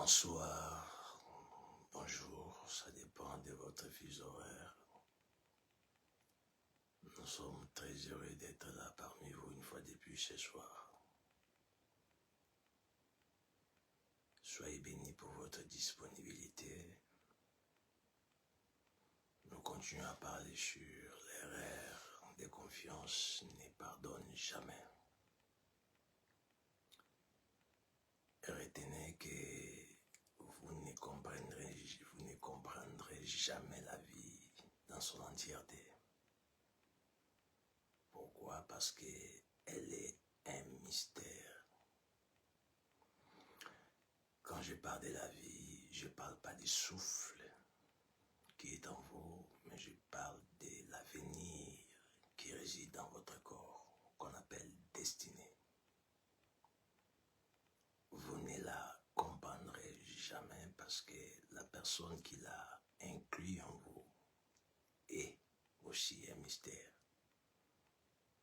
Bonsoir, bonjour, ça dépend de votre fuseau horaire. Nous sommes très heureux d'être là parmi vous une fois de plus ce soir. Soyez bénis pour votre disponibilité. Nous continuons à parler sur l'erreur de confiance ne pardonne jamais. Retenez que vous ne comprendrez jamais la vie dans son entièreté. Pourquoi? Parce qu'elle est un mystère. Quand je parle de la vie, je ne parle pas du souffle qui est en vous, mais je parle de l'avenir qui réside dans votre corps, qu'on appelle destinée. Vous ne la comprendrez jamais parce que la personne qui l'a inclus en vous est aussi un mystère.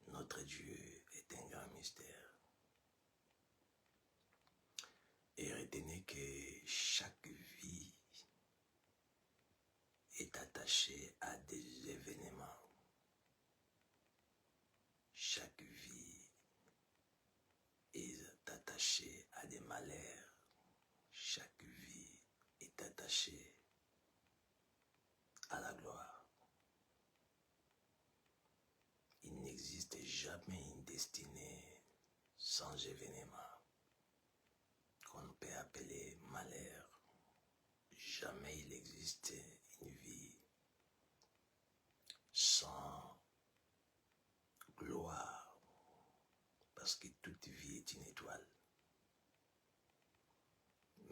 Notre Dieu est un grand mystère. Et retenez que chaque vie est attachée à des événements. Chaque vie est attachée à des malheurs. Chaque vie est attachée à la gloire. Il n'existe jamais une destinée sans événement qu'on peut appeler malheur. Jamais il existe une vie sans gloire, parce que toute vie est une étoile.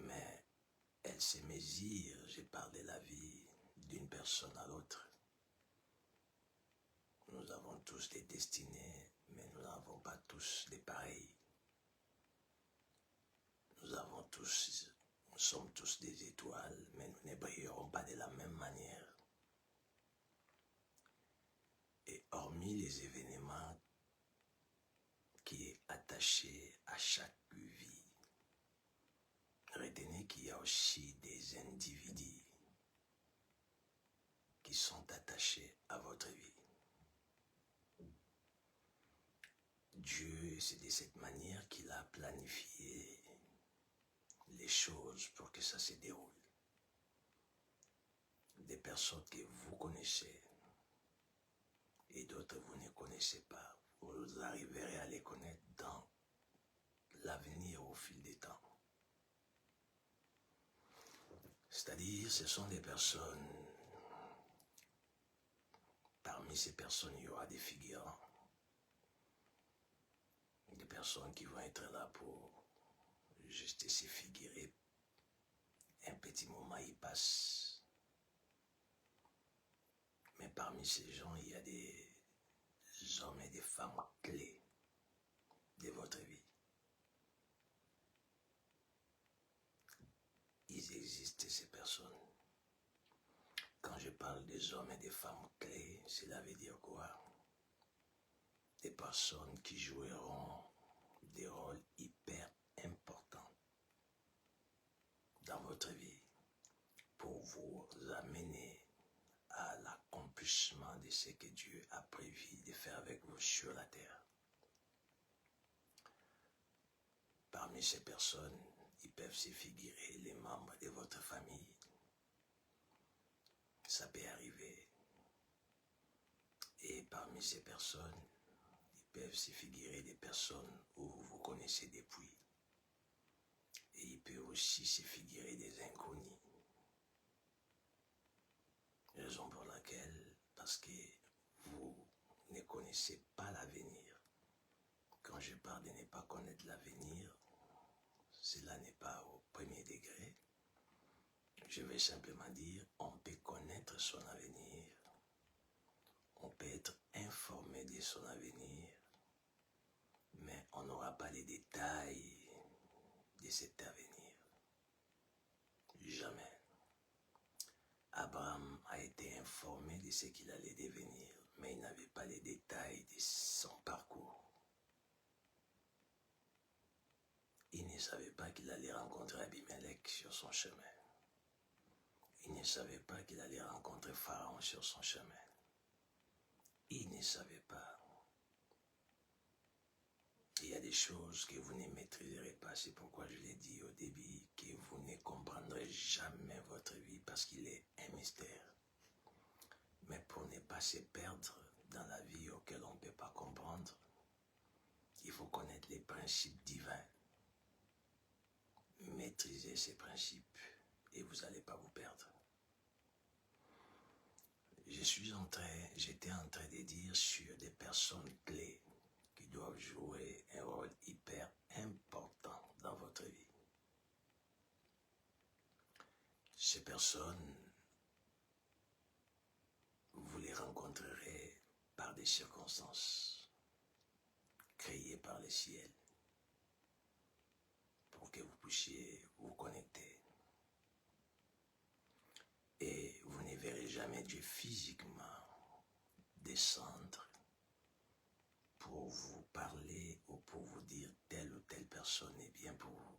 Mais elle se mesure, je parle de la vie d'une personne à l'autre. Nous avons tous des destinées, mais nous n'avons pas tous des pareils. Nous sommes tous des étoiles, mais nous ne brillerons pas de la même manière. Et hormis les événements qui est attaché à chaque vie, retenez qu'il y a aussi des individus qui sont attachés à votre vie. Dieu, c'est de cette manière qu'il a planifié les choses pour que ça se déroule. Des personnes que vous connaissez et d'autres vous ne connaissez pas, vous arriverez à les connaître dans l'avenir au fil des temps. C'est-à-dire, ce sont des personnes, parmi ces personnes, il y aura des figurants, des personnes qui vont être là pour juste se figurer. Un petit moment, il passe. Mais parmi ces gens, il y a des hommes et des femmes clés de votre vie. Ils existent, ces personnes. Quand je parle des hommes et des femmes clés, cela veut dire quoi? Des personnes qui joueront des rôles hyper importants dans votre vie pour vous amener à l'accomplissement de ce que Dieu a prévu de faire avec vous sur la terre. Parmi ces personnes, ils peuvent se figurer les membres de votre famille. Ça peut arriver. Et parmi ces personnes, ils peuvent se figurer des personnes où vous connaissez depuis. Et il peut aussi se figurer des inconnus. Raison pour laquelle, parce que vous ne connaissez pas l'avenir. Quand je parle de ne pas connaître l'avenir, cela n'est pas au premier degré. Je vais simplement dire, on peut connaître son avenir, on peut être informé de son avenir, mais on n'aura pas les détails de cet avenir. Jamais. Abraham a été informé de ce qu'il allait devenir, mais il n'avait pas les détails de son parcours. Il ne savait pas qu'il allait rencontrer Abimelech sur son chemin. Il ne savait pas qu'il allait rencontrer Pharaon sur son chemin. Il ne savait pas. Il y a des choses que vous ne maîtriserez pas. C'est pourquoi je l'ai dit au début, que vous ne comprendrez jamais votre vie parce qu'il est un mystère. Mais pour ne pas se perdre dans la vie auquel on ne peut pas comprendre, il faut connaître les principes divins. Maîtrisez ces principes et vous n'allez pas vous perdre. J'étais en train de dire sur des personnes clés qui doivent jouer un rôle hyper important dans votre vie. Ces personnes, vous les rencontrerez par des circonstances créées par le ciel pour que vous puissiez vous connecter. Et vous ne verrez jamais Dieu physiquement descendre pour vous parler ou pour vous dire telle ou telle personne est bien pour vous.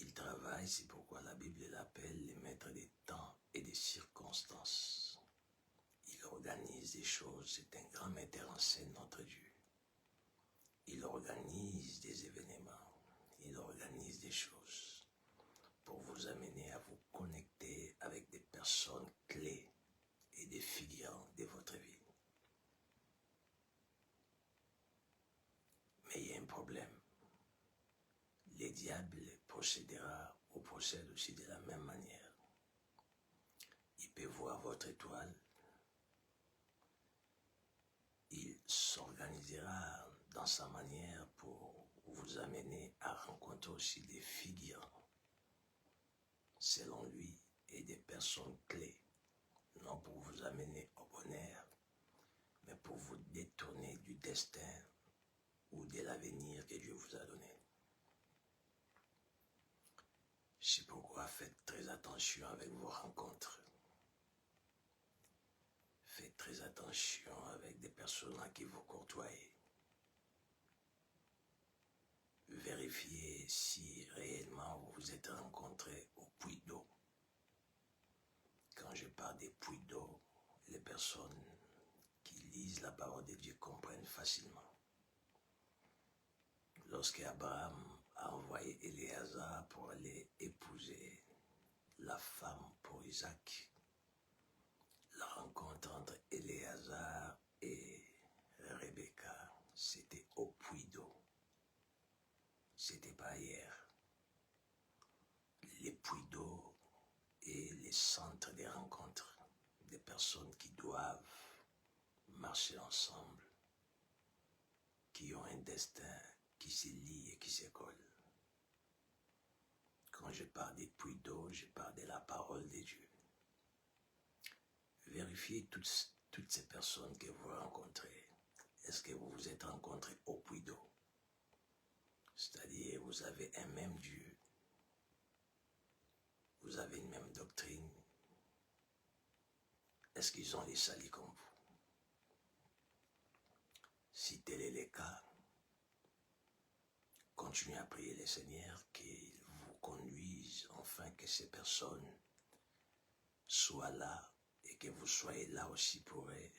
Il travaille, c'est pourquoi la Bible l'appelle le maître des temps et des circonstances. Il organise des choses, c'est un grand metteur en scène, notre Dieu. Il organise des événements, il organise des choses pour vous amener à vous connecter avec des personnes clés et des figurants de votre vie. Mais il y a un problème. Le diable procédera ou procède aussi de la même manière. Il peut voir votre étoile. Il s'organisera dans sa manière pour vous amener à rencontrer aussi des figurants, selon lui, et des personnes clés, non pour vous amener au bonheur, mais pour vous détourner du destin ou de l'avenir que Dieu vous a donné. C'est pourquoi faites très attention avec vos rencontres. Faites très attention avec des personnes à qui vous courtoyez. Vérifiez si réellement vous vous êtes rencontrés au puits d'eau. Quand je parle des puits d'eau, les personnes qui lisent la parole de Dieu comprennent facilement. Lorsque Abraham a envoyé Éléazar pour aller épouser la femme pour Isaac, la rencontre entre Éléazar et Rebecca, c'était au puits d'eau. C'était pas hier. Les puits d'eau et les centres de rencontres des personnes qui doivent marcher ensemble, qui ont un destin qui se lie et qui se colle. Quand je parle des puits d'eau, je parle de la parole de Dieu. Vérifiez toutes ces personnes que vous rencontrez. Est-ce que vous vous êtes rencontrés au puits d'eau? C'est-à-dire, vous avez un même Dieu. Vous avez une même doctrine. Est-ce qu'ils ont les salis comme vous? Si tel est le cas, continuez à prier le Seigneur qu'il vous conduise, afin que ces personnes soient là et que vous soyez là aussi pour eux,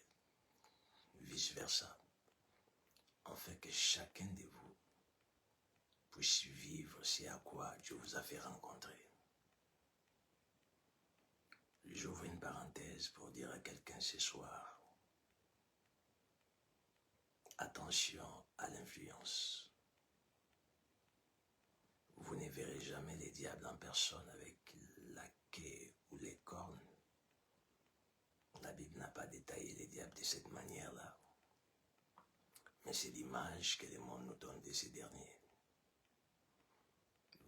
vice-versa, afin que chacun de vous puisse vivre ce à quoi Dieu vous a fait rencontrer. J'ouvre une parenthèse pour dire à quelqu'un ce soir, attention à l'influence. Vous ne verrez jamais les diables en personne avec la queue ou les cornes. La Bible n'a pas détaillé les diables de cette manière-là. Mais c'est l'image que le monde nous donne de ces derniers.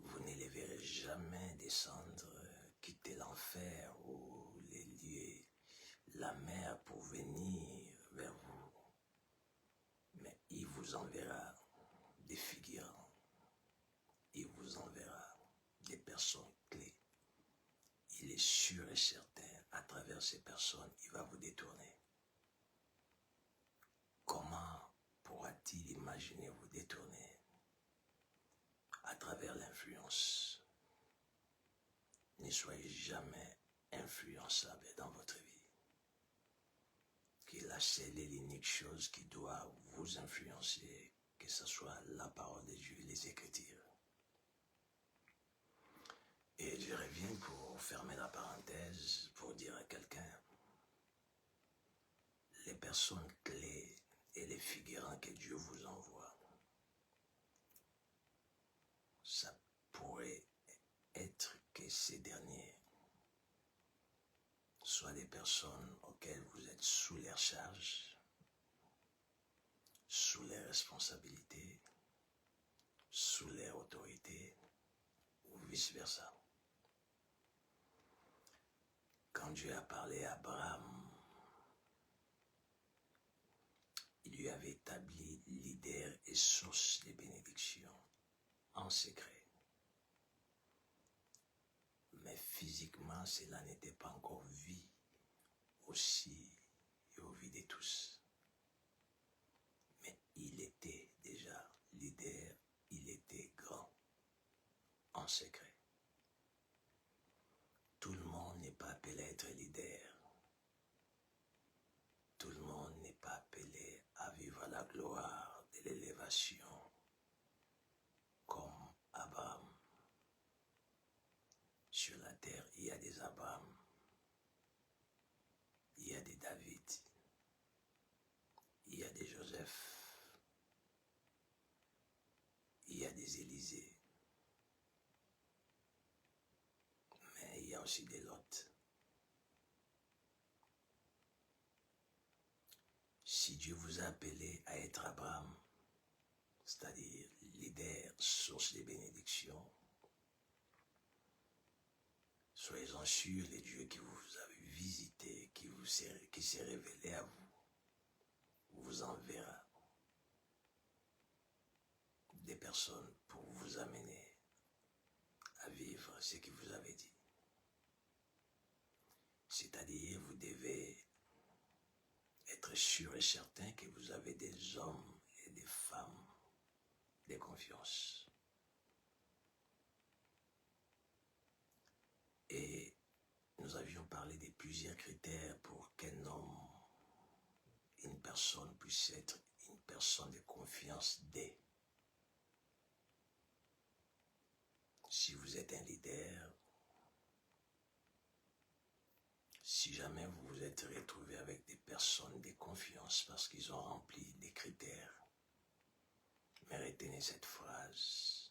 Vous ne les verrez jamais descendre, quitter l'enfer ou les lieux, la mer pour venir vers vous. Mais il vous enverra des figurants. Il vous enverra des personnes clés. Il est sûr et certain, à travers ces personnes, il va vous détourner. Comment pourra-t-il imaginer vous détourner? travers l'influence. Ne soyez jamais influençable dans votre vie. Que la seule et l'unique chose qui doit vous influencer, que ce soit la parole de Dieu et les Écritures. Et je reviens pour fermer la parenthèse, pour dire à quelqu'un, les personnes clés et les figurants que Dieu vous envoie, ça pourrait être que ces derniers soient des personnes auxquelles vous êtes sous leur charge, sous les responsabilités, sous leur autorité, ou vice-versa. Quand Dieu a parlé à Abraham, il lui avait établi leader et source de bénédiction en secret. Mais physiquement, cela n'était pas encore vu aussi et au vu de tous. Mais il était déjà leader, il était grand en secret. Tout le monde n'est pas appelé à être leader. Tout le monde n'est pas appelé à vivre la gloire de l'élévation comme Abraham. Sur la terre, il y a des Abraham, il y a des David, il y a des Joseph, il y a des Élisée, mais il y a aussi des Lot. Si Dieu vous a appelé à être Abraham, c'est-à-dire leader, source de bénédiction, soyez-en sûrs, les dieux qui vous avez visité, qui s'est révélé à vous, vous enverra des personnes pour vous amener à vivre ce qu'il vous avait dit. C'est-à-dire, vous devez être sûr et certain que vous avez des hommes et des femmes de confiance. Et nous avions parlé de plusieurs critères pour qu'un homme, une personne puisse être une personne de confiance dès. Si vous êtes un leader, si jamais vous vous êtes retrouvé avec des personnes de confiance parce qu'ils ont rempli des critères, mais retenez cette phrase,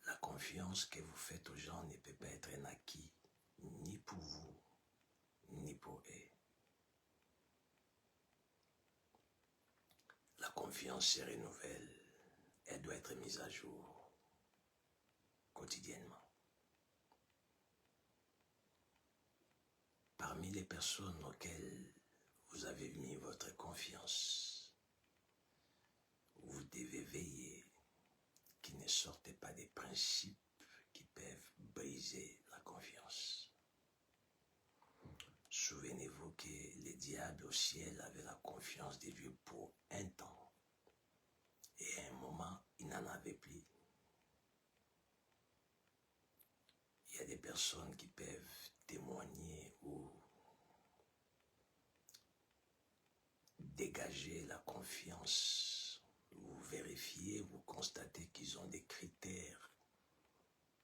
la confiance que vous faites aux gens ne peut pas être un acquis, ni pour vous, ni pour eux. La confiance se renouvelle, elle doit être mise à jour quotidiennement. Parmi les personnes auxquelles vous avez mis votre confiance, vous devez veiller qu'ils ne sortent pas des principes qui peuvent briser la confiance. Souvenez-vous que les diables au ciel avaient la confiance de Dieu pour un temps. Et à un moment, ils n'en avaient plus. Il y a des personnes qui peuvent témoigner ou dégager la confiance. Vous vérifiez, vous constatez qu'ils ont des critères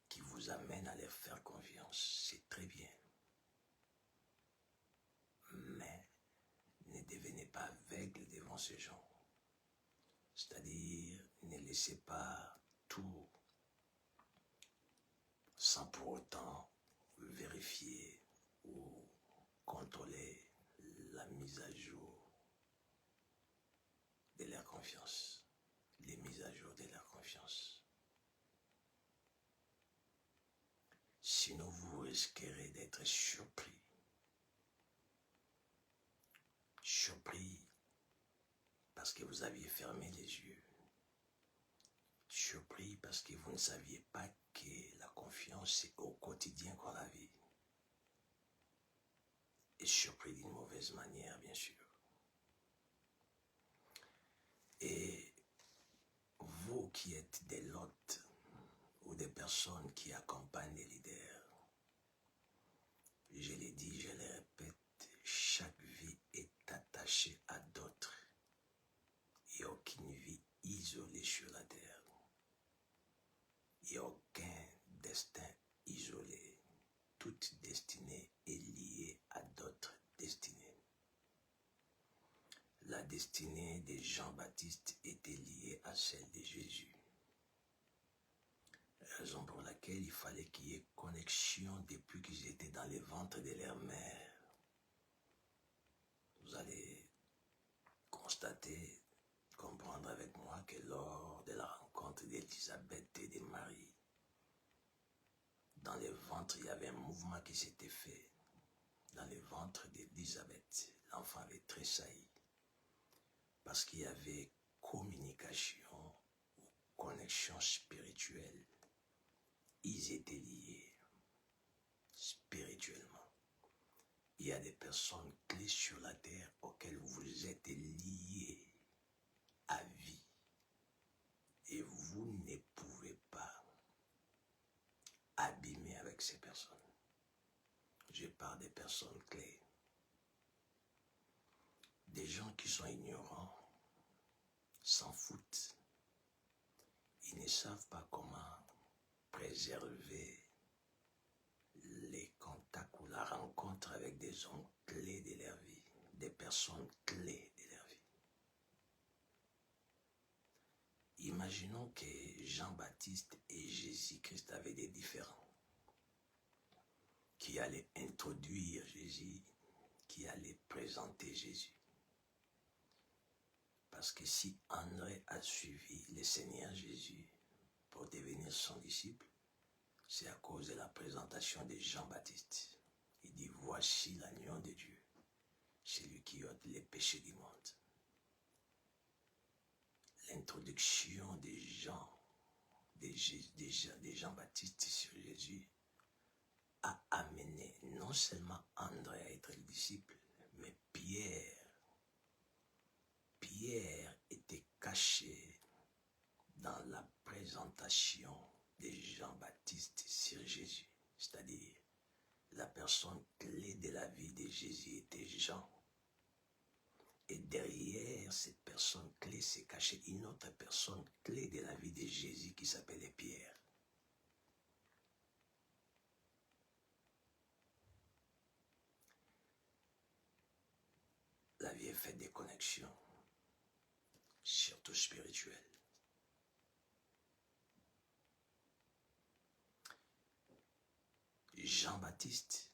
qui vous amènent à leur faire confiance. C'est très bien. Mais ne devenez pas aveugle devant ces gens. C'est-à-dire, ne laissez pas tout sans pour autant vérifier ou contrôler la mise à jour de leur confiance, les mises à jour de leur confiance. Sinon, vous risquerez d'être surpris. Surpris parce que vous aviez fermé les yeux. Surpris parce que vous ne saviez pas que la confiance, c'est au quotidien qu'on la vit. Et surpris d'une mauvaise manière, bien sûr. Et vous qui êtes des lots ou des personnes qui accompagnent les leaders, je l'ai dit, je le répète, chaque vie est attachée à d'autres. Il n'y a aucune vie isolée sur la terre. Il n'y a aucun destin isolé. Toute destinée est liée à d'autres destinées. La destinée de Jean-Baptiste était liée à celle de Jésus. Raison pour laquelle il fallait qu'il y ait connexion depuis qu'ils étaient dans les ventres de leur mère. Vous allez constater, comprendre avec moi que lors de la rencontre d'Élisabeth et de Marie, dans les ventres, il y avait un mouvement qui s'était fait. Dans le ventre d'Élisabeth, l'enfant avait tressailli. Parce qu'il y avait communication ou connexion spirituelle. Ils étaient liés spirituellement. Il y a des personnes clés sur la terre auxquelles vous êtes liés à vie. Et vous ne pouvez pas abîmer avec ces personnes. Je parle des personnes clés. Des gens qui sont ignorants, s'en foutent. Ils ne savent pas comment préserver les contacts ou la rencontre avec des hommes clés de leur vie, des personnes clés de leur vie. Imaginons que Jean-Baptiste et Jésus-Christ avaient des différends, qui allaient introduire Jésus, qui allaient présenter Jésus. Parce que si André a suivi le Seigneur Jésus pour devenir son disciple, c'est à cause de la présentation de Jean-Baptiste. Il dit, voici l'agneau de Dieu, celui qui ôte les péchés du monde. L'introduction des Jean-Baptiste sur Jésus a amené non seulement André à être le disciple, mais Pierre était caché dans la présentation de Jean-Baptiste sur Jésus. C'est-à-dire, la personne clé de la vie de Jésus était Jean. Et derrière cette personne clé s'est cachée une autre personne clé de la vie de Jésus qui s'appelait Pierre. La vie est faite de connexions, surtout spirituelles. Jean-Baptiste,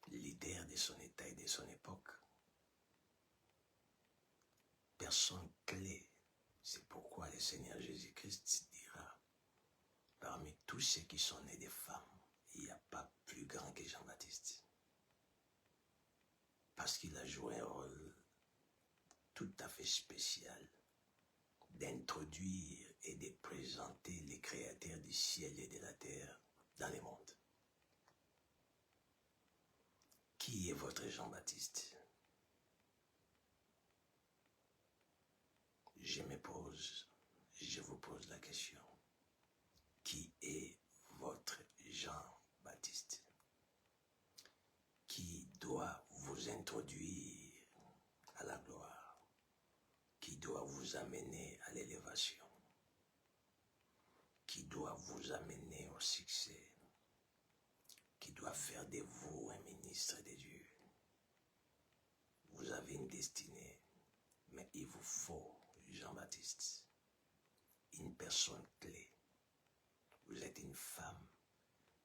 leader de son état et de son époque, personne clé, c'est pourquoi le Seigneur Jésus-Christ dira, parmi tous ceux qui sont nés des femmes, il n'y a pas plus grand que Jean-Baptiste. Parce qu'il a joué un rôle tout à fait spécial d'introduire et de présenter les créateurs du ciel et de la terre dans le monde. Qui est votre Jean-Baptiste? Je vous pose la question. Qui est votre Jean-Baptiste? Qui doit vous introduire à la gloire? Qui doit vous amener à l'élévation? Qui doit vous amener au succès? Qui doit faire de vous un ministre de Dieu? Vous avez une destinée, mais il vous faut Jean-Baptiste, une personne clé. Vous êtes une femme,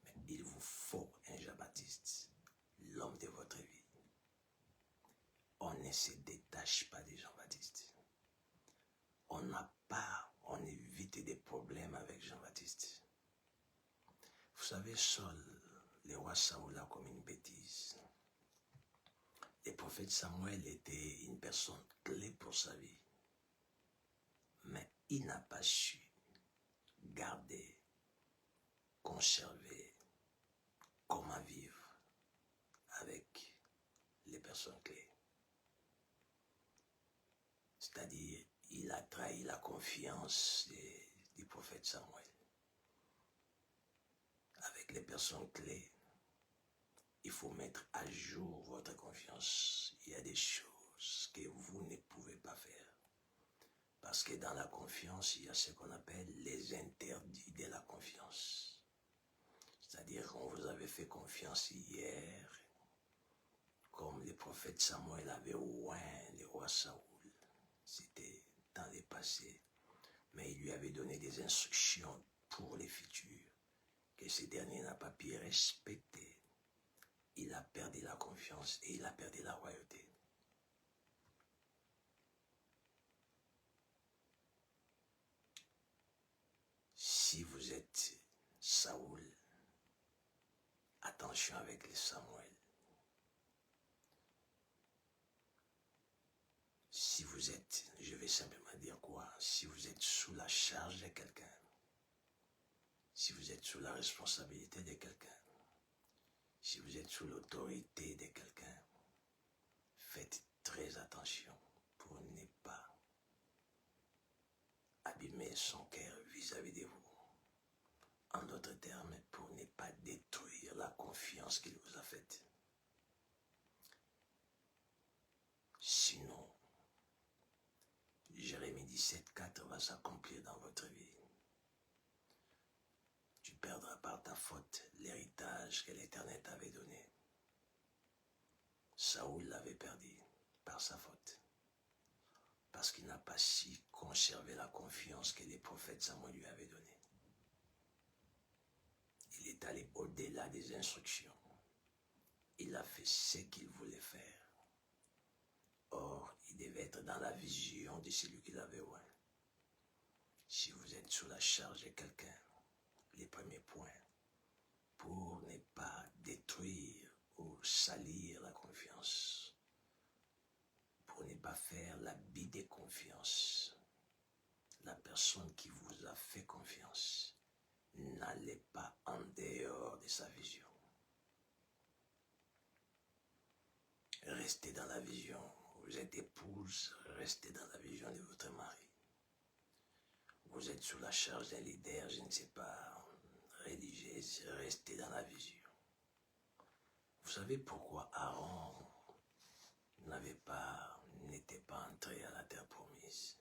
mais il vous faut un Jean-Baptiste, l'homme de votre vie. On ne se détache pas de Jean-Baptiste. On évite des problèmes avec Jean-Baptiste. Vous savez, Saul, le roi Saoul a commis une bêtise. Le prophète Samuel était une personne clé pour sa vie. Mais il n'a pas su garder, conserver, comment vivre avec les personnes clés. C'est-à-dire, il a trahi la confiance du prophète Samuel. Avec les personnes clés, il faut mettre à jour votre confiance. Il y a des choses que vous ne pouvez pas faire. Parce que dans la confiance, il y a ce qu'on appelle les interdits de la confiance. C'est-à-dire qu'on vous avait fait confiance hier, comme le prophète Samuel avait oint le roi Saoul. C'était dans le passé. Mais il lui avait donné des instructions pour les futurs, que ce dernier n'a pas pu respecter. Il a perdu la confiance et il a perdu la royauté. Si vous êtes Saoul, attention avec les Samuel. Si vous êtes, je vais simplement dire quoi? Si vous êtes sous la charge de quelqu'un, si vous êtes sous la responsabilité de quelqu'un, si vous êtes sous l'autorité de quelqu'un, faites très attention pour ne pas abîmer son cœur vis-à-vis de vous. En d'autres termes, pour ne pas détruire la confiance qu'il vous a faite. Sinon, Jérémie 17,4 va s'accomplir dans votre vie. Tu perdras par ta faute l'héritage que l'Éternel t'avait donné. Saoul l'avait perdu par sa faute. Parce qu'il n'a pas su conserver la confiance que les prophètes Samuel lui avaient donnée. Il est allé au-delà des instructions. Il a fait ce qu'il voulait faire. Or, il devait être dans la vision de celui qu'il avait oint. Si vous êtes sous la charge de quelqu'un, les premiers points, pour ne pas détruire ou salir la confiance, pour ne pas faire l'abus de confiance, la personne qui vous a fait confiance, n'allez pas en dehors de sa vision. Restez dans la vision. Vous êtes épouse, restez dans la vision de votre mari. Vous êtes sous la charge d'un leader, je ne sais pas, religieuse, restez dans la vision. Vous savez pourquoi Aaron n'était pas entré à la terre promise?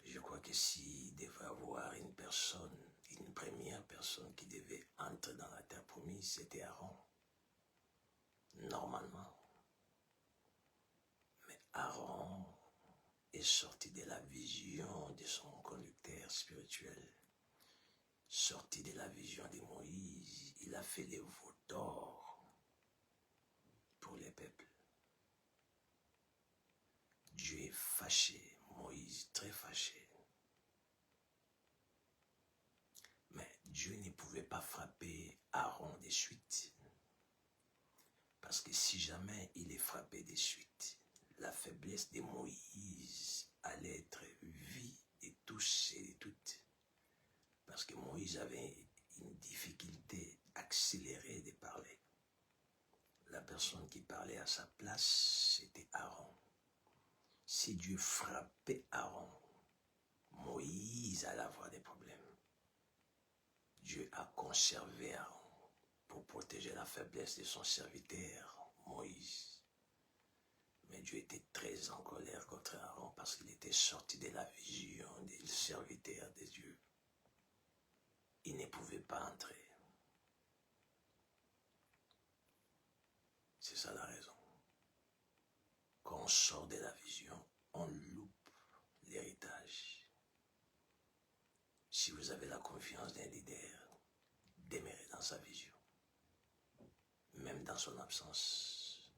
Je crois que s'il devait avoir une première personne qui devait entrer dans la terre promise, c'était Aaron. Normalement. Mais Aaron est sorti de la vision de son conducteur spirituel, sorti de la vision de Moïse. Il a fait des veaux d'or pour les peuples. Dieu est fâché, Moïse très fâché. Mais Dieu ne pouvait pas frapper Aaron de suite. Parce que si jamais il est frappé de suite, la faiblesse de Moïse allait être vue de tous et de toutes. Parce que Moïse avait une difficulté accélérée de parler. La personne qui parlait à sa place, c'était Aaron. Si Dieu frappait Aaron, Moïse allait avoir des problèmes. Dieu a conservé Aaron pour protéger la faiblesse de son serviteur, Moïse. Mais Dieu était très en colère contre Aaron parce qu'il était sorti de la vision des serviteurs de Dieu. Il ne pouvait pas entrer. C'est ça la raison. Quand on sort de la vision, on loupe l'héritage. Si vous avez la confiance d'un leader, demeurez dans sa vision. Même dans son absence.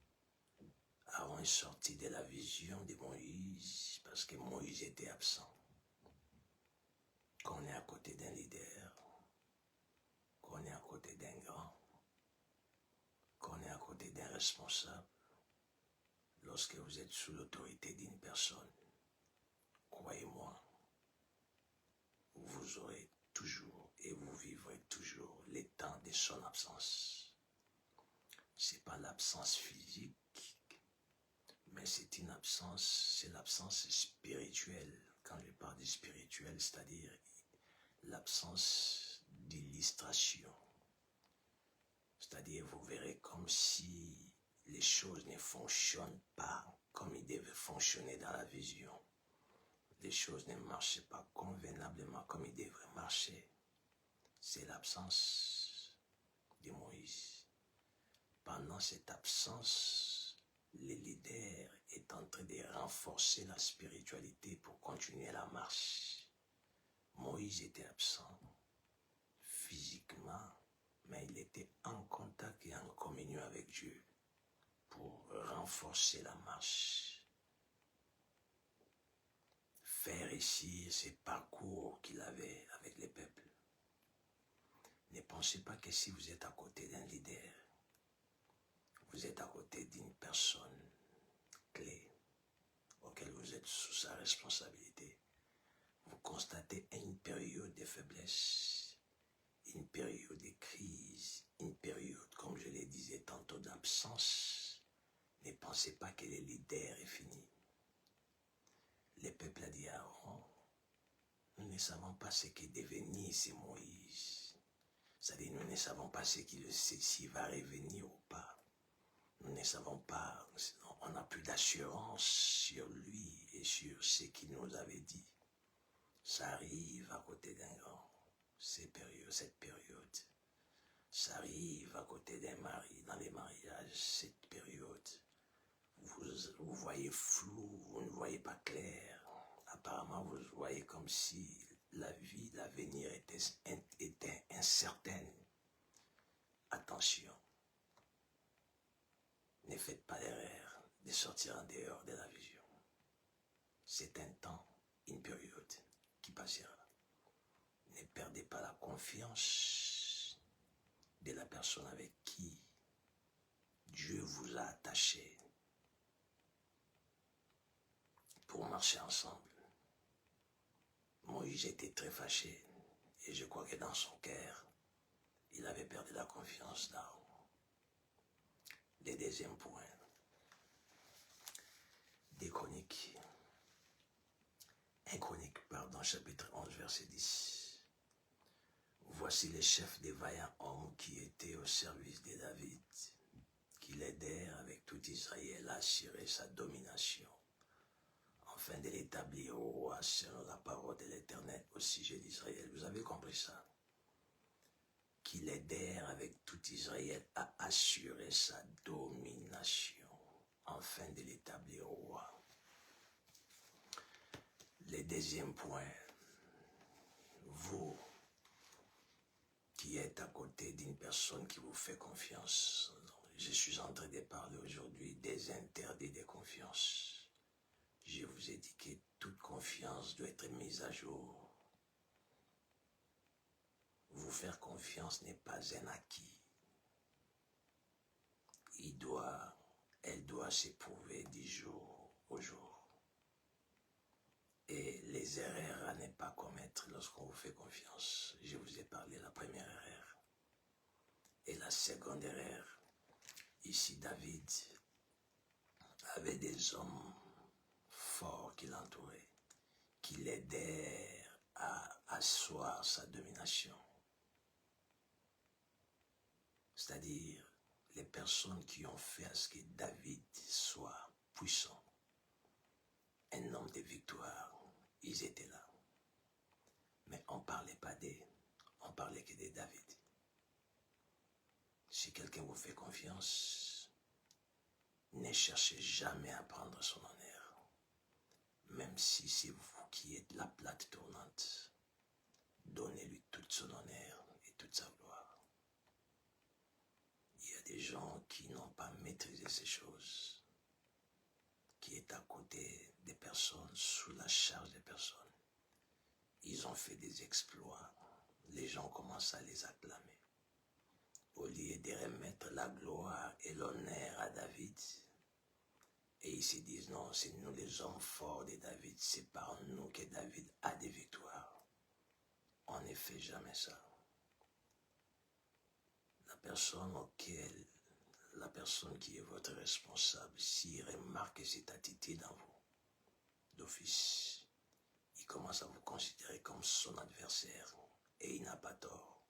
Aaron est sorti de la vision de Moïse parce que Moïse était absent. Quand on est à côté d'un leader, quand on est à côté d'un grand, quand on est à côté d'un responsable, lorsque vous êtes sous l'autorité d'une personne, croyez-moi, vous aurez toujours et vous vivrez toujours les temps de son absence. Ce n'est pas l'absence physique, mais mais c'est une absence, c'est l'absence spirituelle. Quand je parle de spirituel, c'est-à-dire l'absence d'illustration. C'est-à-dire, vous verrez comme si les choses ne fonctionnent pas comme ils devaient fonctionner dans la vision. Les choses ne marchaient pas convenablement comme ils devraient marcher. C'est l'absence de Moïse. Pendant cette absence, les leaders est en train de renforcer la spiritualité pour continuer la marche. Moïse était absent physiquement, mais il était en contact et en communion avec Dieu pour renforcer la marche, faire réussir ces parcours qu'il avait avec les peuples. Ne pensez pas que si vous êtes à côté d'un leader, vous êtes à côté d'une personne clé auquel vous êtes sous sa responsabilité. Vous constatez une période de faiblesse, une période de crise, une période, comme je le disais tantôt, d'absence. Ne pensez pas que le leader est fini. Le peuple a dit à Aaron, nous ne savons pas ce qu'est devenu ce Moïse. C'est-à-dire, nous ne savons pas s'il va revenir ou pas. Nous ne savons pas, on n'a plus d'assurance sur lui et sur ce qu'il nous avait dit. Ça arrive à côté d'un grand, cette période. Ça arrive à côté d'un mari, dans les mariages, cette période. Vous voyez flou, vous ne voyez pas clair. Apparemment, vous voyez comme si la vie, l'avenir était incertaine. Attention, ne faites pas l'erreur de sortir en dehors de la vision. C'est un temps, une période qui passera. Ne perdez pas la confiance de la personne avec qui Dieu vous a attaché pour marcher ensemble. Moïse était très fâché et je crois que dans son cœur, il avait perdu la confiance d'Aaron. Le deuxième point, des Chroniques. 1 Chronique, chapitre 11, verset 10. Voici les chefs des vaillants hommes qui étaient au service de David, qui l'aidèrent avec tout Israël à assurer sa domination, afin de l'établir au roi selon la parole de l'Éternel au sujet d'Israël. Vous avez compris ça? Qui l'aidèrent avec tout Israël à assurer sa domination, afin de l'établir au roi. Le deuxième point, vous qui êtes à côté d'une personne qui vous fait confiance, je suis en train de parler aujourd'hui des interdits de confiance. Je vous ai dit que toute confiance doit être mise à jour. Vous faire confiance n'est pas un acquis. Elle doit s'éprouver du jour au jour. Et les erreurs à ne pas commettre lorsqu'on vous fait confiance. Je vous ai parlé de la première erreur. Et la seconde erreur, ici David avait des hommes forts qui l'entouraient, qui l'aidèrent à asseoir sa domination. C'est-à-dire les personnes qui ont fait à ce que David soit puissant, un homme de victoire, ils étaient là. Mais on ne parlait pas d'eux, on parlait que de David. Si quelqu'un vous fait confiance, ne cherchez jamais à prendre son honneur. Même si c'est vous qui êtes la plate tournante, donnez-lui tout son honneur et toute sa gloire. Il y a des gens qui n'ont pas maîtrisé ces choses, qui est à côté des personnes, sous la charge des personnes. Ils ont fait des exploits. Les gens commencent à les acclamer. Au lieu de remettre la gloire et l'honneur à David, et ils se disent non, c'est nous les hommes forts de David, c'est par nous que David a des victoires. On ne fait jamais ça. La personne auquel la personne qui est votre responsable, s'il remarque cette attitude en vous, d'office, il commence à vous considérer comme son adversaire et il n'a pas tort.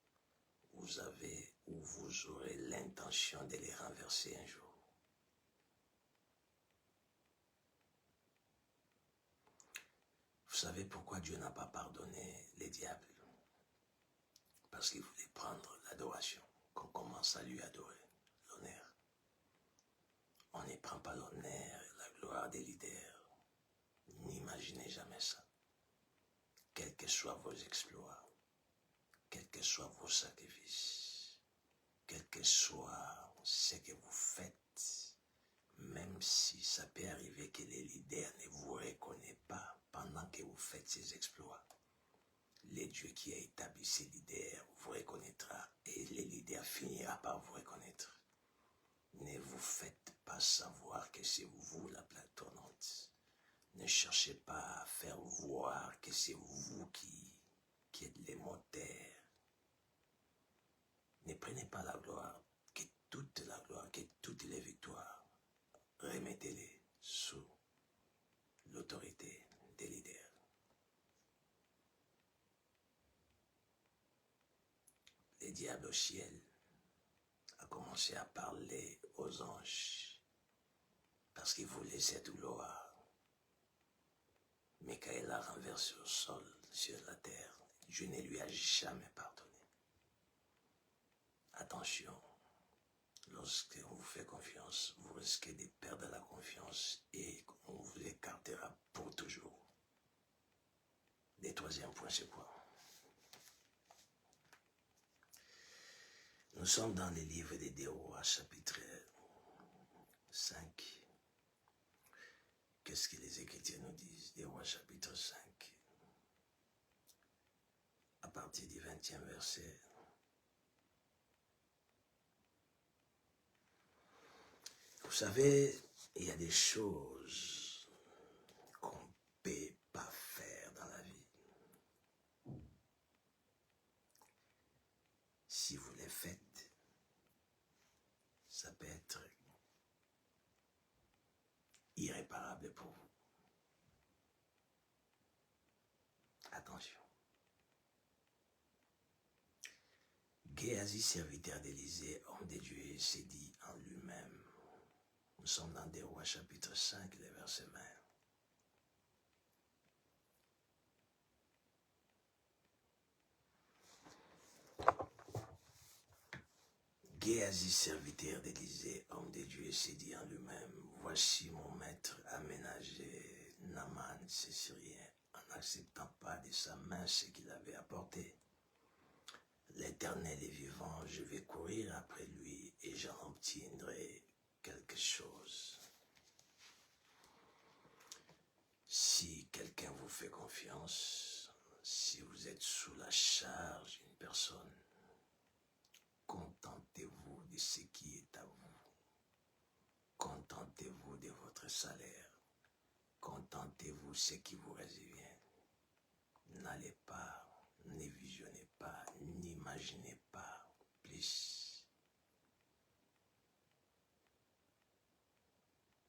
Vous avez ou vous aurez l'intention de les renverser un jour. Vous savez pourquoi Dieu n'a pas pardonné les diables? Parce qu'il voulait prendre l'adoration, qu'on commence à lui adorer, l'honneur. On ne prend pas l'honneur et la gloire des leaders. N'imaginez jamais ça. Quels que soient vos exploits, quels que soient vos sacrifices, quel que soit ce que vous faites, même si ça peut arriver que les leaders ne vous reconnaissent pas pendant que vous faites ces exploits, le Dieu qui a établi ces leaders vous reconnaîtra et les leaders finira par vous reconnaître. Ne vous faites pas savoir que c'est vous la plaque tournante. Ne cherchez pas à faire voir que c'est vous qui êtes les moteurs. Ne prenez pas la gloire, que toute la gloire, que toutes les victoires, remettez-les sous l'autorité des leaders. Le diable au ciel a commencé à parler aux anges parce qu'il voulait cette gloire. Mais quand il a renversé au sol, sur la terre, Dieu ne lui a jamais pardonné. Attention, lorsque on vous fait confiance, vous risquez de perdre la confiance et on vous écartera pour toujours. Le troisième point, c'est quoi? Nous sommes dans les livres des Rois, chapitre 5. Qu'est-ce que les Écritures nous disent? Des Rois, chapitre 5. À partir du 20e verset. Vous savez, il y a des choses qu'on ne peut pas faire dans la vie. Si vous les faites, ça peut être irréparable pour vous. Attention. Géasi, serviteur d'Élysée, homme de Dieu, s'est dit en lui-même. Nous sommes dans des Rois, chapitre 5, les versets 20. Géasi, serviteur d'Élysée, homme de Dieu, s'est dit en lui-même, voici mon maître aménagé, Naaman, c'est Syrien, en n'acceptant pas de sa main ce qu'il avait apporté. L'Éternel est vivant, je vais courir après lui et j'en obtiendrai quelque chose. Si quelqu'un vous fait confiance, si vous êtes sous la charge d'une personne, contentez-vous de ce qui est à vous. Contentez-vous de votre salaire. Contentez-vous de ce qui vous revient. N'allez pas, ne visionnez pas, n'imaginez pas plus.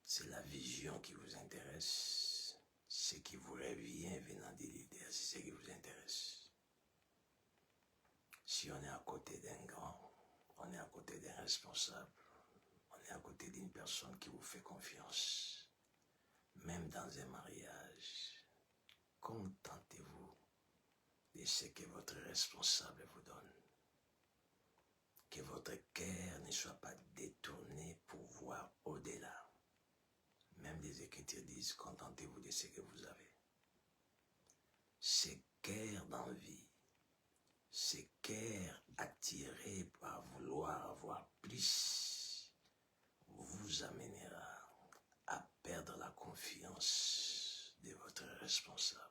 C'est la vision qui vous intéresse. Ce qui vous revient venant des leaders, c'est ce qui vous intéresse. Si on est à côté d'un grand, on est à côté d'un responsable, on est à côté d'une personne qui vous fait confiance, même dans un mariage, contentez-vous de ce que votre responsable vous donne. Que votre cœur ne soit pas détourné pour voir au-delà. Même les Écritures disent, contentez-vous de ce que vous avez. Ce cœur d'envie, ce cœur attiré par vouloir avoir plus, vous amènera à perdre la confiance de votre responsable.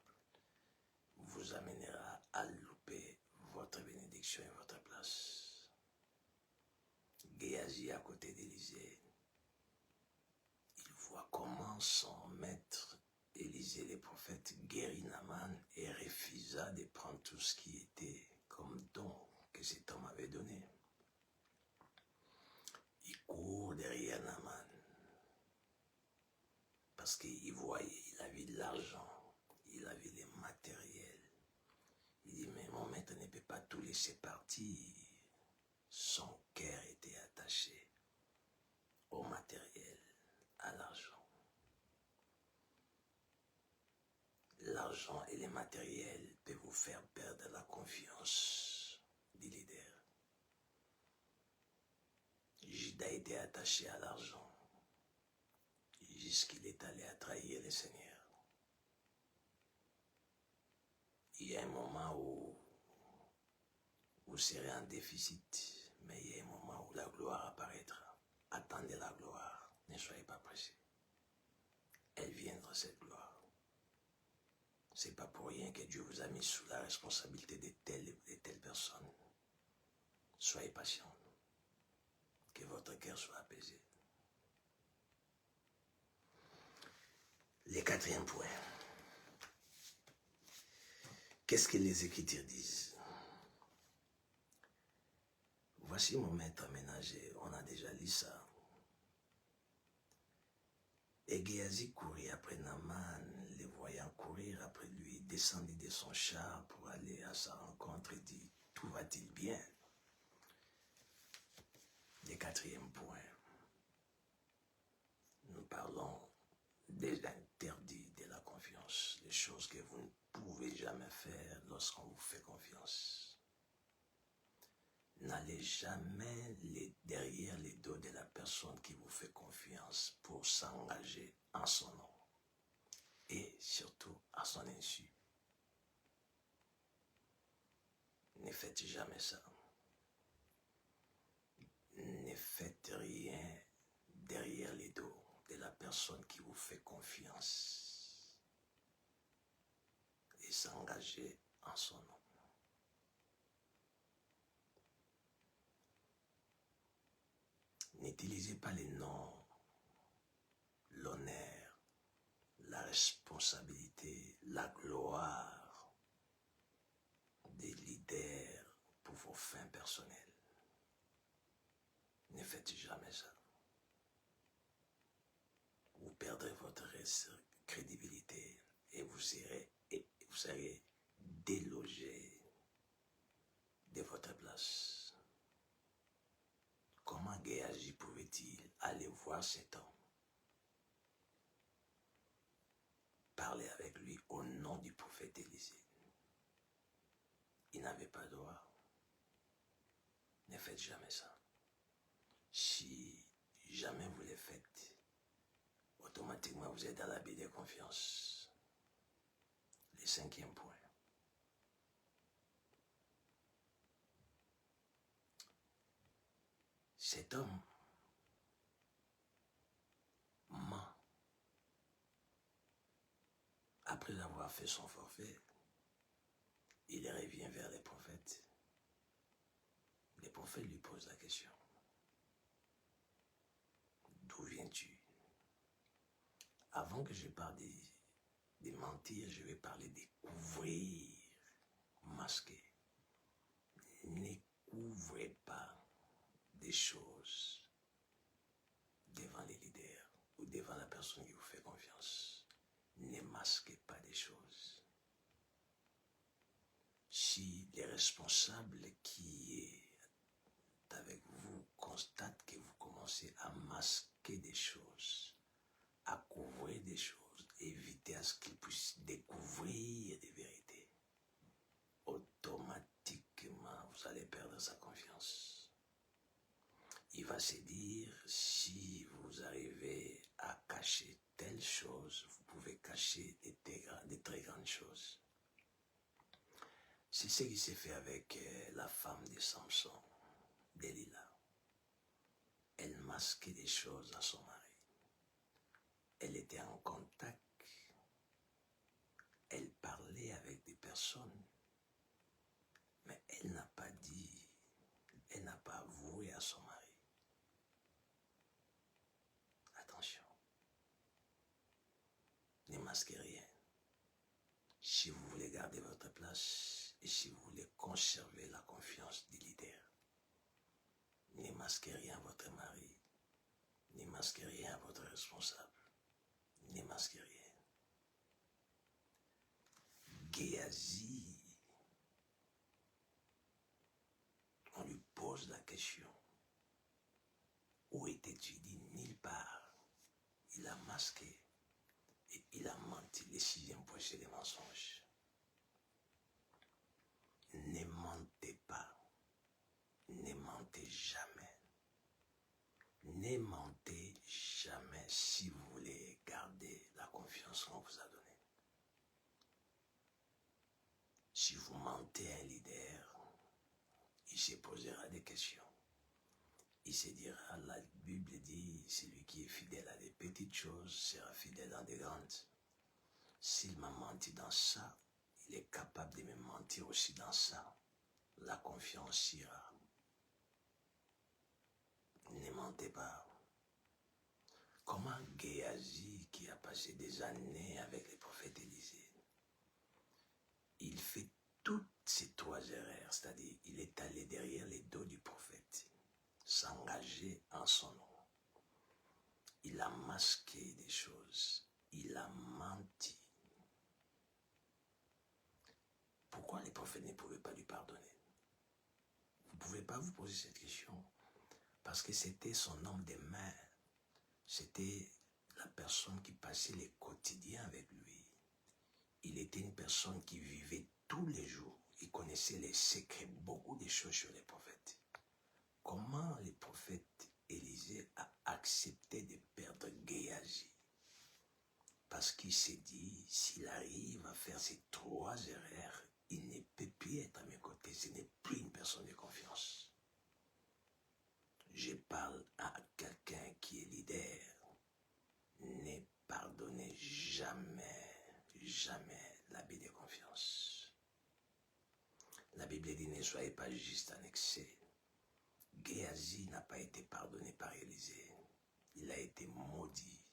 Vous amènera à louper votre bénédiction et votre place. Géasi à côté d'Élysée, il voit comment son maître Élysée, le prophète, guérit Naaman et refusa de prendre tout ce qui était comme don que cet homme avait donné. Il court parce qu'il voyait, il avait de l'argent, il avait les matériels. Il dit, mais mon maître ne peut pas tout laisser partir. Son cœur était attaché au matériel, à l'argent. L'argent et les matériels peuvent vous faire perdre la confiance du leader. Judas était attaché à l'argent jusqu'il est allé à trahir le Seigneur. Il y a un moment où vous serez en déficit, mais il y a un moment où la gloire apparaîtra. Attendez la gloire, ne soyez pas pressés. Elle viendra, cette gloire. C'est pas pour rien que Dieu vous a mis sous la responsabilité de telle personne. Soyez patient, que votre cœur soit apaisé. Le quatrième point. Qu'est-ce que les Écritures disent? Voici mon maître ménager, on a déjà lu ça. Et Géasi courit après Naaman, les voyant courir après lui, descendit de son char pour aller à sa rencontre et dit, tout va-t-il bien? Le quatrième point. Nous parlons des interdits de la confiance, les choses que vous ne pouvez jamais faire lorsqu'on vous fait confiance. N'allez jamais derrière les dos de la personne qui vous fait confiance pour s'engager en son nom et surtout à son insu. Ne faites jamais ça. Ne faites rien derrière les dos de la personne qui vous fait confiance et s'engager en son nom. N'utilisez pas les noms, l'honneur, la responsabilité, la gloire des leaders pour vos fins personnelles. Ne faites jamais ça. Vous perdrez votre crédibilité et vous serez délogé de votre place. Comment Géasi pouvait-il aller voir cet homme, parler avec lui au nom du prophète Élisée? Il n'avait pas droit. Ne faites jamais ça. Si jamais vous le faites, automatiquement vous êtes dans l'abus de confiance. Le cinquième point. Cet homme ment. Après avoir fait son forfait, il revient vers les prophètes. Les prophètes lui posent la question. D'où viens-tu? Avant que je parle de mentir, je vais parler de couvrir, masquer. Ne couvrez pas des choses devant les leaders ou devant la personne qui vous fait confiance. Ne masquez pas des choses. Si les responsables qui est avec vous constatent que vous commencez à masquer des choses, à couvrir des choses, évitez à ce qu'ils puissent découvrir des vérités. Automatiquement, vous allez perdre sa confiance. Il va se dire, si vous arrivez à cacher telle chose, vous pouvez cacher des très grandes choses. C'est ce qui s'est fait avec la femme de Samson, Delilah. Elle masquait des choses à son mari. Elle était en contact. Elle parlait avec des personnes. Mais elle n'a pas dit, elle n'a pas avoué à son mari. Attention. Ne masquez rien. Si vous voulez garder votre place et si vous voulez conserver la confiance du leader, ne masquez rien à votre mari, ne masquez rien à votre responsable, ne masquez rien. Géasi, on lui pose la question. Où était-tu? Il dit nulle part. Il a masqué et il a menti. Le 6e point, c'est les mensonges. Ne mentez pas. Ne mentez jamais. Ne mentez jamais si vous voulez garder la confiance qu'on vous a donnée. Si vous mentez à un leader, il se posera des questions. Il se dira, la Bible dit, celui qui est fidèle à des petites choses sera fidèle dans des grandes. S'il m'a menti dans ça, il est capable de me mentir aussi dans ça. La confiance ira. Ne mentez pas. Comment Géasi, qui a passé des années avec le prophète Élisée, il fait toutes ces 3 erreurs, c'est-à-dire il est allé derrière les dos du prophète, s'engager en son nom. Il a masqué des choses, il a menti. Pourquoi les prophètes ne pouvaient pas lui pardonner? Vous ne pouvez pas vous poser cette question, parce que c'était son homme des mains, c'était la personne qui passait les quotidiens avec lui. Il était une personne qui vivait tous les jours. Il connaissait les secrets, beaucoup de choses sur les prophètes. Comment le prophète Élisée a accepté de perdre Géasi? Parce qu'il s'est dit, s'il arrive à faire ces 3 erreurs, il ne peut plus être à mes côtés. Ce n'est plus une personne de confiance. Je parle à quelqu'un qui est leader. Ne pardonnez jamais, jamais l'abus de confiance. La Bible dit, ne soyez pas juste en excès. Géasi n'a pas été pardonné par Élisée. Il a été maudit,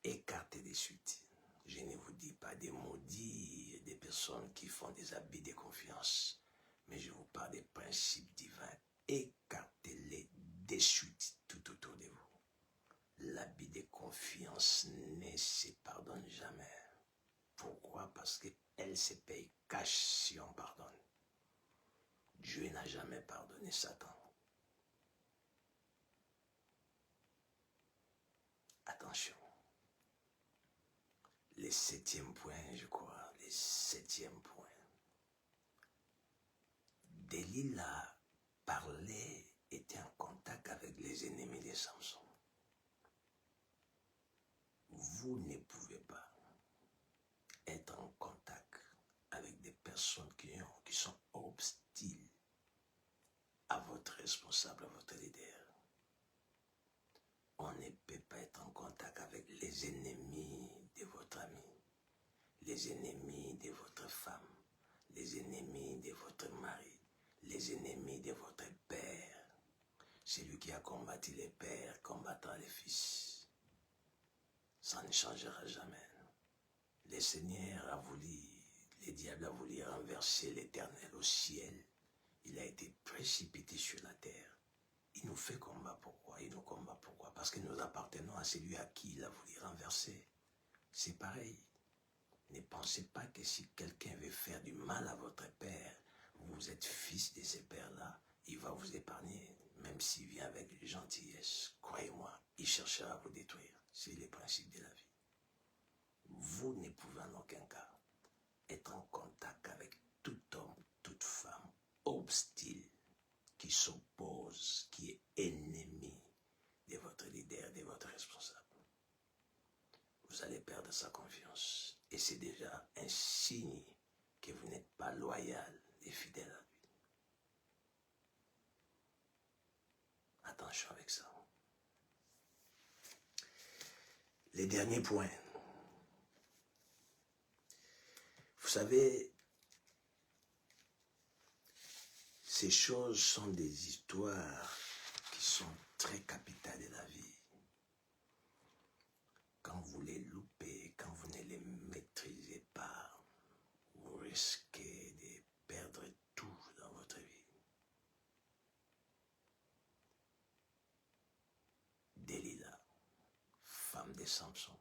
écarté des suites. Je ne vous dis pas des maudits, des personnes qui font des abus de confiance, mais je vous parle des principes divins. Écartez-les des suites tout autour de vous. L'abus de confiance ne se pardonne jamais. Pourquoi? Parce qu'elle se paye cash si on pardonne. Dieu n'a jamais pardonné Satan. Attention. Le 7e point, je crois, le 7e point. Delilah parlait, était en contact avec les ennemis de Samson. Vous ne pouvez pas être en contact avec des personnes qui sont hostiles à votre responsable, à votre leader. On ne peut pas être en contact avec les ennemis de votre ami, les ennemis de votre femme, les ennemis de votre mari, les ennemis de votre père. Celui qui a combattu les pères combattra les fils. Ça ne changera jamais. Le Seigneur a voulu, le diable a voulu renverser l'Éternel au ciel. Il a été précipité sur la terre. Il nous fait combat. Pourquoi? Il nous combat. Pourquoi? Parce que nous appartenons à celui à qui il a voulu renverser. C'est pareil. Ne pensez pas que si quelqu'un veut faire du mal à votre père, vous êtes fils de ces pères-là, il va vous épargner, même s'il vient avec gentillesse. Croyez-moi, il cherchera à vous détruire. C'est le principe de la vie. Vous ne pouvez en aucun cas être en contact avec tout homme, toute femme hostile qui s'oppose, qui est ennemi de votre leader, de votre responsable. Vous allez perdre sa confiance. Et c'est déjà un signe que vous n'êtes pas loyal et fidèle à lui. Attention avec ça. Les derniers points. Vous savez, ces choses sont des histoires qui sont très capitales de la vie. Quand vous les loupez, quand vous ne les maîtrisez pas, vous risquez de perdre tout dans votre vie. Delilah, femme de Samson,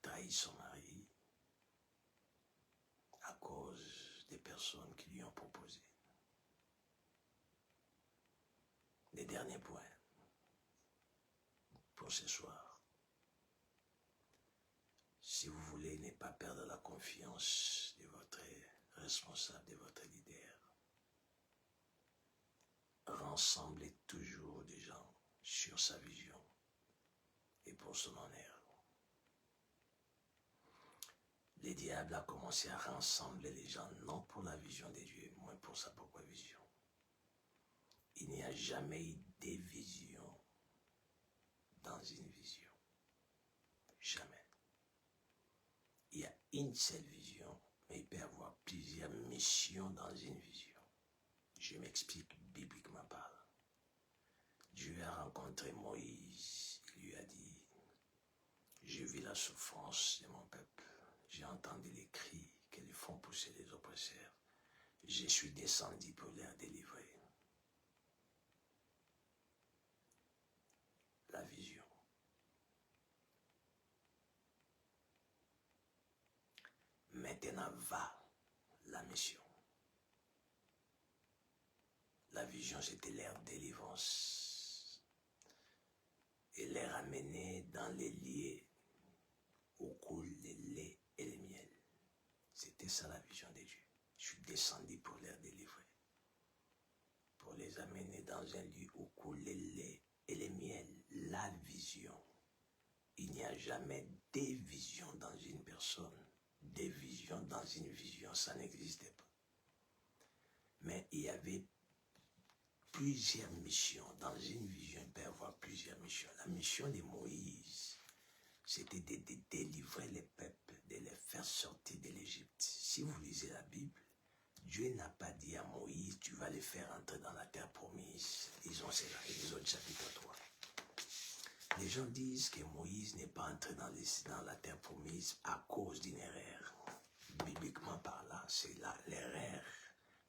trahi son mari à cause des personnes qui lui ont proposé. Les derniers points pour ce soir. Si vous voulez ne pas perdre la confiance de votre responsable, de votre leader, rassemblez toujours des gens sur sa vision et pour son honneur. Le diable a commencé à rassembler les gens, non pour la vision de Dieu, mais pour sa propre vision. Il n'y a jamais eu des visions dans une vision. Jamais. Il y a une seule vision, mais il peut y avoir plusieurs missions dans une vision. Je m'explique bibliquement parlant. Dieu a rencontré Moïse, il lui a dit, j'ai vu la souffrance de mon peuple, j'ai entendu les cris qu'ils font pousser les oppresseurs, je suis descendu pour les délivrer. La vision. Maintenant va la mission. La vision, c'était leur délivrance. Et les ramener dans les lieux où coulent le lait et le miel. C'était ça la vision de Dieu. Je suis descendu pour les délivrer. Pour les amener dans un lieu où coule le lait et le miel. La vision. Il n'y a jamais des visions dans une personne. Des visions dans une vision, ça n'existait pas. Mais il y avait plusieurs missions. Dans une vision, il peut y avoir plusieurs missions. La mission de Moïse, c'était de délivrer les peuples, de les faire sortir de l'Égypte. Si vous lisez la Bible, Dieu n'a pas dit à Moïse, tu vas les faire entrer dans la terre promise. Disons cela, Exode chapitre 3. Les gens disent que Moïse n'est pas entré dans la terre promise à cause d'une erreur. Bibliquement parlant, c'est l'erreur.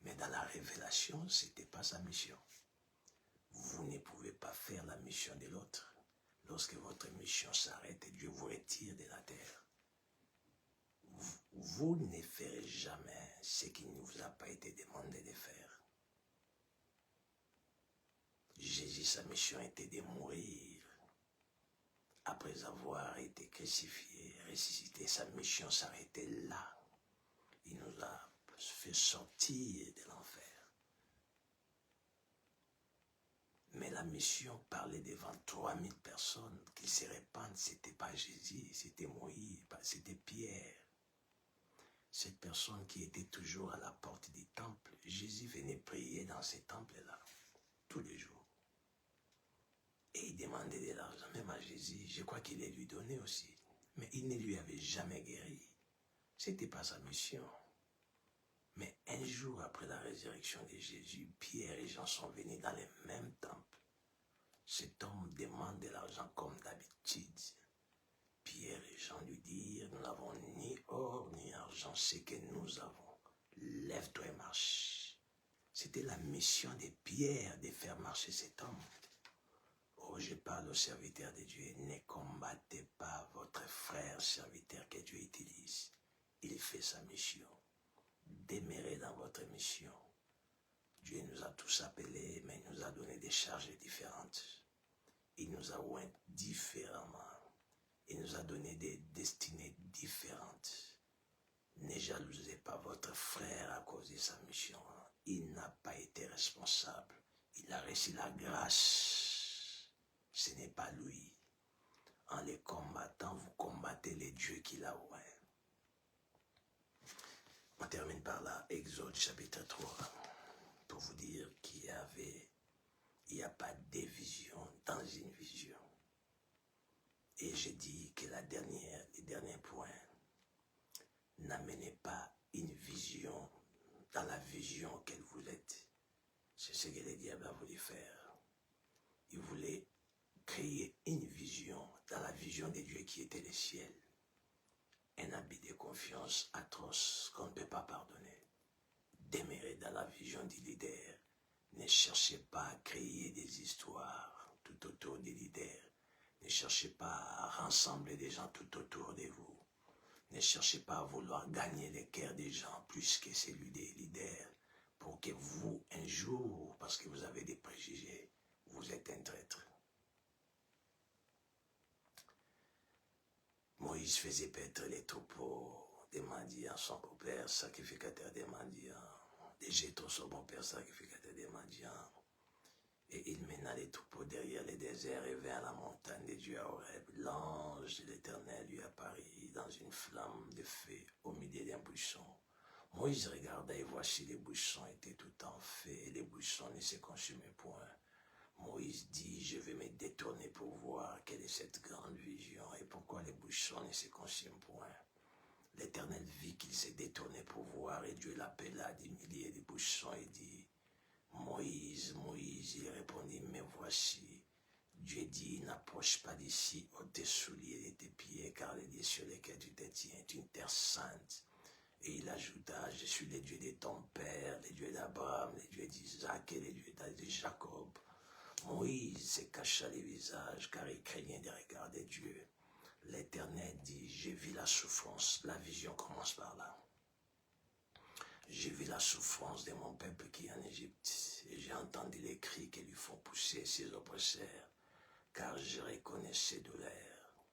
Mais dans la révélation, ce n'était pas sa mission. Vous ne pouvez pas faire la mission de l'autre. Lorsque votre mission s'arrête et Dieu vous retire de la terre, vous ne ferez jamais ce qui ne vous a pas été demandé de faire. Jésus, sa mission était de mourir. Après avoir été crucifié, ressuscité, sa mission s'arrêtait là. Il nous a fait sortir de l'enfer. Mais la mission parlait devant 3000 personnes qui se répandent. Ce n'était pas Jésus, c'était Moïse, c'était Pierre. Cette personne qui était toujours à la porte du temple, Jésus venait prier dans ce temple-là, tous les jours. Et il demandait de l'argent, même à Jésus, je crois qu'il les lui donnait aussi. Mais il ne lui avait jamais guéri. Ce n'était pas sa mission. Mais un jour après la résurrection de Jésus, Pierre et Jean sont venus dans le même temple. Cet homme demande de l'argent comme d'habitude. Pierre et Jean lui dirent, nous n'avons ni or ni argent, c'est que nous avons. Lève-toi et marche. C'était la mission de Pierre de faire marcher cet homme. Oh, je parle aux serviteurs de Dieu, ne combattez pas votre frère serviteur que Dieu utilise. Il fait sa mission. Demeurez dans votre mission. Dieu nous a tous appelés, mais il nous a donné des charges différentes. Il nous a oints différemment. Il nous a donné des destinées différentes. Ne jalousez pas votre frère à cause de sa mission. Il n'a pas été responsable. Il a reçu la grâce. Ce n'est pas lui. En les combattant, vous combattez les dieux qu'il a oints. On termine par là, Exode chapitre 3, pour vous dire qu'il n'y a pas de vision dans une vision. Et j'ai dit que le dernier point, n'amenez pas une vision dans la vision qu'elle vous êtes. C'est ce que le diable a voulu faire. Il voulait créer une vision dans la vision de Dieu qui était le ciel. Un habit de confiance atroce qu'on ne peut pas pardonner. Demeurez dans la vision du leader. Ne cherchez pas à créer des histoires tout autour du leader. Ne cherchez pas à rassembler des gens tout autour de vous. Ne cherchez pas à vouloir gagner les cœurs des gens plus que celui des leaders, pour que vous, un jour, parce que vous avez des préjugés, vous êtes un traître. Moïse faisait paître les troupeaux des mendiants, son beau-père, sacrificateur des mendiants, des Jéthro, son beau-père, sacrificateur des mendiants. Et il mena les troupeaux derrière les déserts et vers la montagne des dieux à Horeb. L'ange de l'Éternel lui apparut dans une flamme de feu au milieu d'un buisson. Moïse regarda et voici les buissons étaient tout en feu et les buissons ne se consumaient point. Moïse dit, je vais me détourner pour voir quelle est cette grande vision et pourquoi les buissons ne se consument point. L'Éternel vit qu'il s'est détourné pour voir et Dieu l'appela des milliers de buissons et dit, Moïse, Moïse, il répondit, mais voici. Dieu dit, n'approche pas d'ici, ôte tes souliers de tes pieds, car les lieux sur lesquels tu te tiens est une terre sainte. Et il ajouta, je suis le Dieu de ton père, le Dieu d'Abraham, le Dieu d'Isaac et le Dieu de Jacob. Moïse se cacha les visages, car il craignait de regarder Dieu. L'Éternel dit, j'ai vu la souffrance, la vision commence par là. J'ai vu la souffrance de mon peuple qui est en Égypte, et j'ai entendu les cris qui lui font pousser ses oppresseurs, car je reconnais ses douleurs.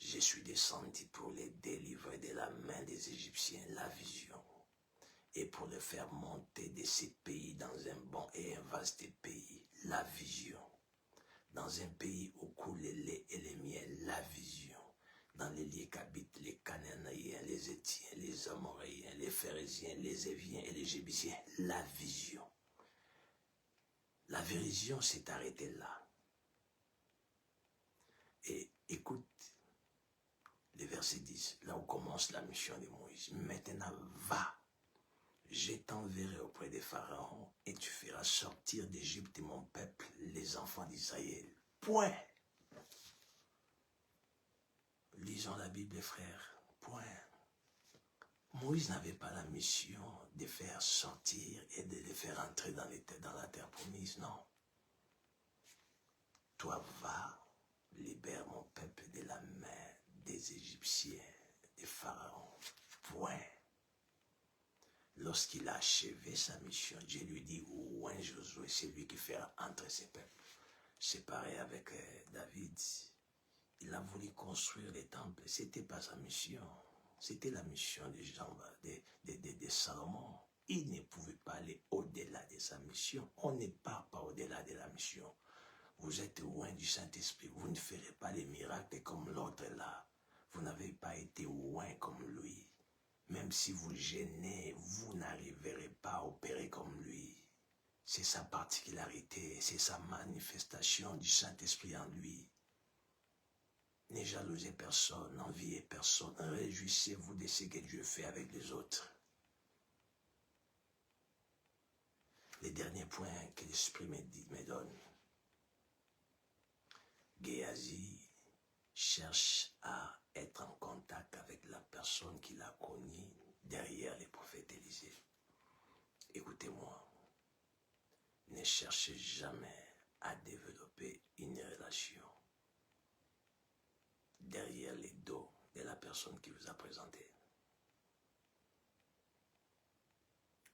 Je suis descendu pour les délivrer de la main des Égyptiens, la vision, et pour les faire monter de ces pays dans un bon et un vaste pays, la vision. Dans un pays où coule le lait et le miel, la vision. Dans les lieux qu'habitent les Cananéens, les Étiens, les Amoréens, les Phérésiens, les Éviens et les Jébusiens, la vision. La vision s'est arrêtée là. Et écoute, le verset 10, là où commence la mission de Moïse. Maintenant, va, je t'enverrai auprès des pharaons et tu feras sortir d'Égypte mon peuple, les enfants d'Israël. Point. Lisons la Bible, frères. Point. Moïse n'avait pas la mission de faire sortir et de les faire entrer dans la terre promise, non. Toi, va, libère mon peuple de la main des Égyptiens, des pharaons. Point. Lorsqu'il a achevé sa mission, Dieu lui dit, ouin Josué, c'est lui qui fera entrer ses peuples. C'est pareil avec David. Il a voulu construire les temples. Ce n'était pas sa mission. C'était la mission de Salomon. Il ne pouvait pas aller au-delà de sa mission. On ne part pas au-delà de la mission. Vous êtes loin du Saint-Esprit. Vous ne ferez pas les miracles comme l'autre là. Vous n'avez pas été loin comme lui. Même si vous gênez, vous n'arriverez pas à opérer comme lui. C'est sa particularité, c'est sa manifestation du Saint-Esprit en lui. Ne jalousez personne, n'enviez personne, réjouissez-vous de ce que Dieu fait avec les autres. Les derniers points que l'Esprit me donne. Géasi cherche à être en contact avec la personne qu'il a connue derrière les prophètes Élisée. Écoutez-moi, ne cherchez jamais à développer une relation derrière les dos de la personne qui vous a présenté.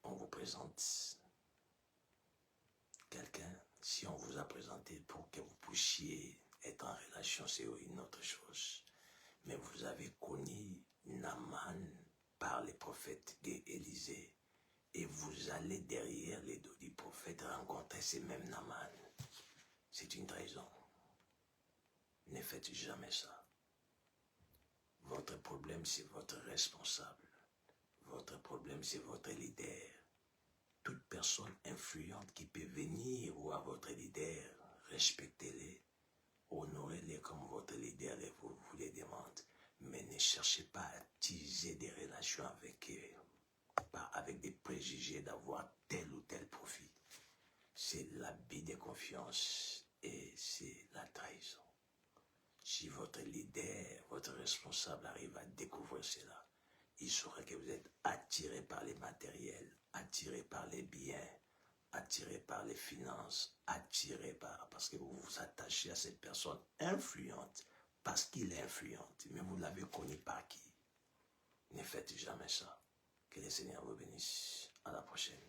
On vous présente quelqu'un, si on vous a présenté pour que vous puissiez être en relation, c'est une autre chose. Mais vous avez connu Naaman par les prophètes d'Élisée et vous allez derrière les dos du prophète rencontrer ces mêmes Naaman. C'est une trahison. Ne faites jamais ça. Votre problème, c'est votre responsable. Votre problème, c'est votre leader. Toute personne influente qui peut venir voir votre leader, respectez-les, honorez-les comme votre leader vous les demande. Mais ne cherchez pas à teaser des relations avec eux, pas avec des préjugés d'avoir tel ou tel profit. C'est l'abus de confiance et c'est la trahison. Si votre leader, votre responsable arrive à découvrir cela, il saura que vous êtes attiré par les matériels, attiré par les biens, attiré par les finances, attiré parce que vous vous attachez à cette personne influente, parce qu'il est influente, mais vous l'avez connu par qui? Ne faites jamais ça. Que le Seigneur vous bénisse. À la prochaine.